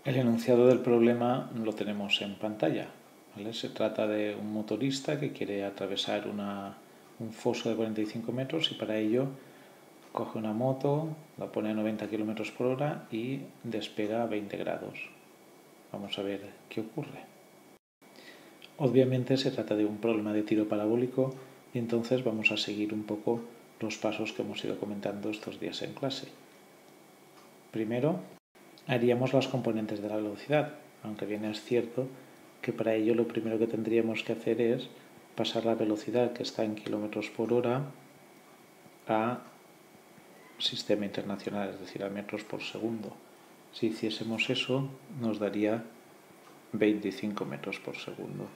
El enunciado del problema lo tenemos en pantalla, ¿vale? Se trata de un motorista que quiere atravesar un foso de 45 metros y para ello coge una moto, la pone a 90 km por hora y despega a 20 grados. Vamos a ver qué ocurre. Obviamente se trata de un problema de tiro parabólico y entonces vamos a seguir un poco los pasos que hemos ido comentando estos días en clase. Primero, haríamos las componentes de la velocidad, aunque bien es cierto que para ello lo primero que tendríamos que hacer es pasar la velocidad que está en kilómetros por hora a sistema internacional, es decir, a metros por segundo. Si hiciésemos eso, nos daría 25 metros por segundo.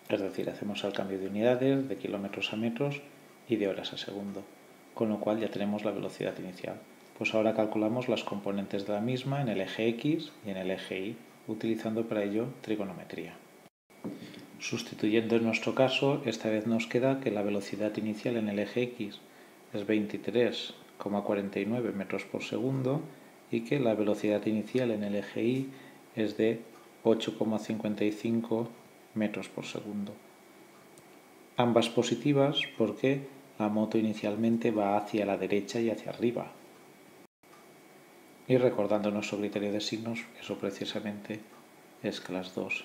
Es decir, hacemos el cambio de unidades, de kilómetros a metros y de horas a segundo, con lo cual ya tenemos la velocidad inicial. Pues ahora calculamos las componentes de la misma en el eje X y en el eje Y, utilizando para ello trigonometría. Sustituyendo en nuestro caso, esta vez nos queda que la velocidad inicial en el eje X es 23,49 metros por segundo y que la velocidad inicial en el eje Y es de 8,55 metros por segundo. Ambas positivas porque la moto inicialmente va hacia la derecha y hacia arriba. Y recordando nuestro criterio de signos, eso precisamente es que las dos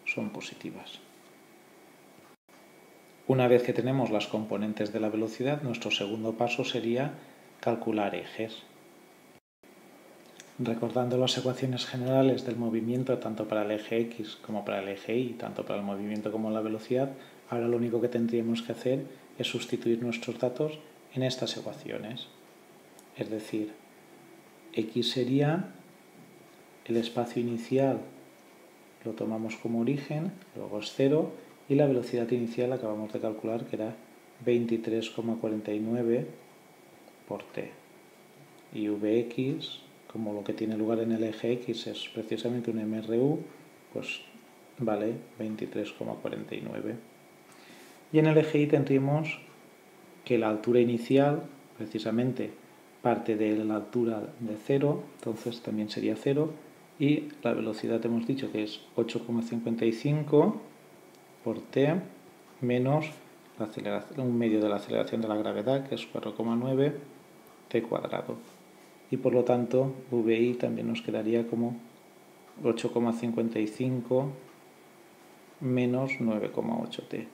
son positivas. Una vez que tenemos las componentes de la velocidad, nuestro segundo paso sería calcular ejes. Recordando las ecuaciones generales del movimiento tanto para el eje X como para el eje Y, tanto para el movimiento como la velocidad, ahora lo único que tendríamos que hacer es sustituir nuestros datos en estas ecuaciones. Es decir, X sería el espacio inicial, lo tomamos como origen, luego es 0, y la velocidad inicial acabamos de calcular que era 23,49 por t. Y Vx, como lo que tiene lugar en el eje X es precisamente un MRU, pues vale 23,49. Y en el eje Y tendríamos que la altura inicial, precisamente, parte de la altura de 0, entonces también sería 0, y la velocidad hemos dicho que es 8,55 por t menos la aceleración, un medio de la aceleración de la gravedad, que es 4,9 t cuadrado. Y por lo tanto, VI también nos quedaría como 8,55 menos 9,8t.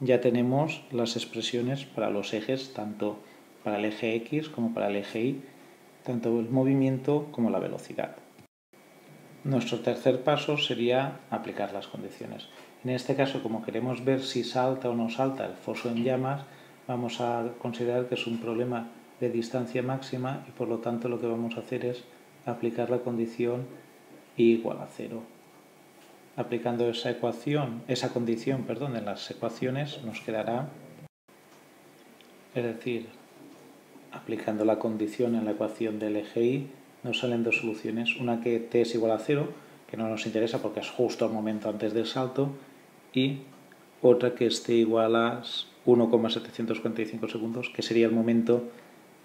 Ya tenemos las expresiones para los ejes, tanto para el eje X como para el eje Y, tanto el movimiento como la velocidad. Nuestro tercer paso sería aplicar las condiciones. En este caso, como queremos ver si salta o no salta el foso en llamas, vamos a considerar que es un problema de distancia máxima y por lo tanto lo que vamos a hacer es aplicar la condición y igual a 0. Aplicando esa condición en las ecuaciones nos quedará, es decir, aplicando la condición en la ecuación del eje Y nos salen dos soluciones, una que t es igual a 0, que no nos interesa porque es justo al momento antes del salto, y otra que esté igual a 1,745 segundos, que sería el momento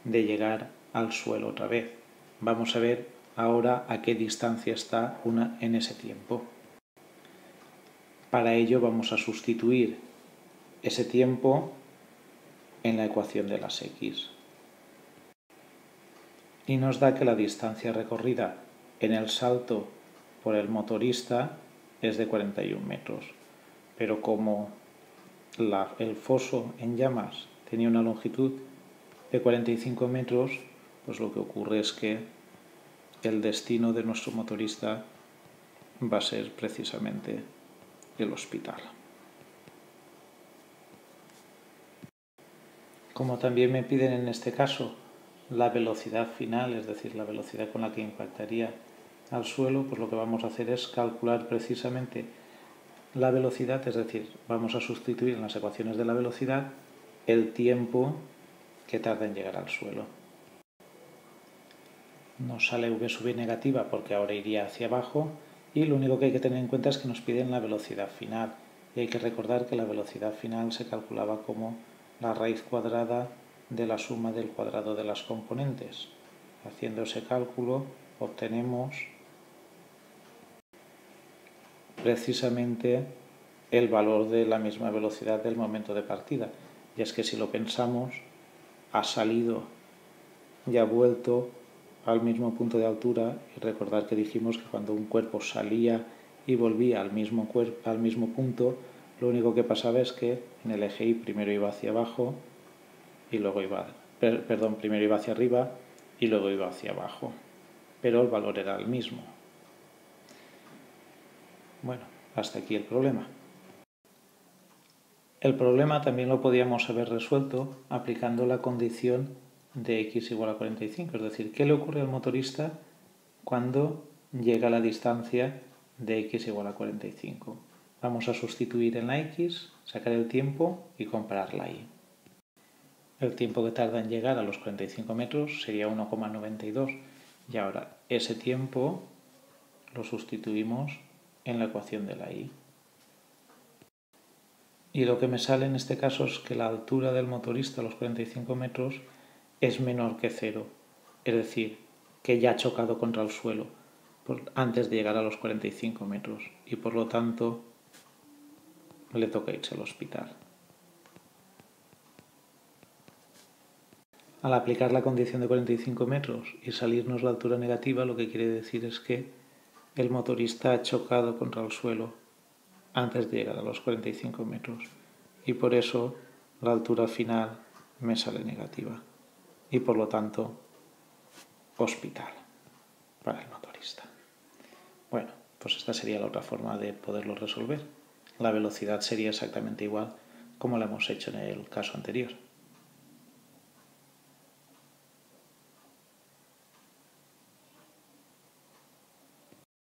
de llegar al suelo otra vez. Vamos a ver ahora a qué distancia está una en ese tiempo. Para ello vamos a sustituir ese tiempo en la ecuación de las x. Y nos da que la distancia recorrida en el salto por el motorista es de 41 metros. Pero como el foso en llamas tenía una longitud de 45 metros, pues lo que ocurre es que el destino de nuestro motorista va a ser precisamente el hospital. Como también me piden en este caso la velocidad final, es decir, la velocidad con la que impactaría al suelo, pues lo que vamos a hacer es calcular precisamente la velocidad, es decir, vamos a sustituir en las ecuaciones de la velocidad el tiempo que tarda en llegar al suelo. Nos sale v sub i negativa porque ahora iría hacia abajo y lo único que hay que tener en cuenta es que nos piden la velocidad final y hay que recordar que la velocidad final se calculaba como la raíz cuadrada de la suma del cuadrado de las componentes. Haciendo ese cálculo obtenemos precisamente el valor de la misma velocidad del momento de partida. Y es que si lo pensamos, ha salido y ha vuelto al mismo punto de altura, y recordad que dijimos que cuando un cuerpo salía y volvía al mismo punto, lo único que pasaba es que en el eje Y primero iba hacia abajo y luego primero iba hacia arriba y luego iba hacia abajo, pero el valor era el mismo. Bueno, hasta aquí el problema. El problema también lo podíamos haber resuelto aplicando la condición de x igual a 45, es decir, ¿qué le ocurre al motorista cuando llega a la distancia de x igual a 45? Vamos a sustituir en la x, sacar el tiempo y comparar la y. El tiempo que tarda en llegar a los 45 metros sería 1,92 y ahora ese tiempo lo sustituimos en la ecuación de la y. Y lo que me sale en este caso es que la altura del motorista a los 45 metros es menor que 0, es decir, que ya ha chocado contra el suelo antes de llegar a los 45 metros y por lo tanto le toca irse al hospital. Al aplicar la condición de 45 metros y salirnos la altura negativa, lo que quiere decir es que el motorista ha chocado contra el suelo antes de llegar a los 45 metros y por eso la altura final me sale negativa y por lo tanto hospital para el motorista. Bueno, pues esta sería la otra forma de poderlo resolver. La velocidad sería exactamente igual como la hemos hecho en el caso anterior.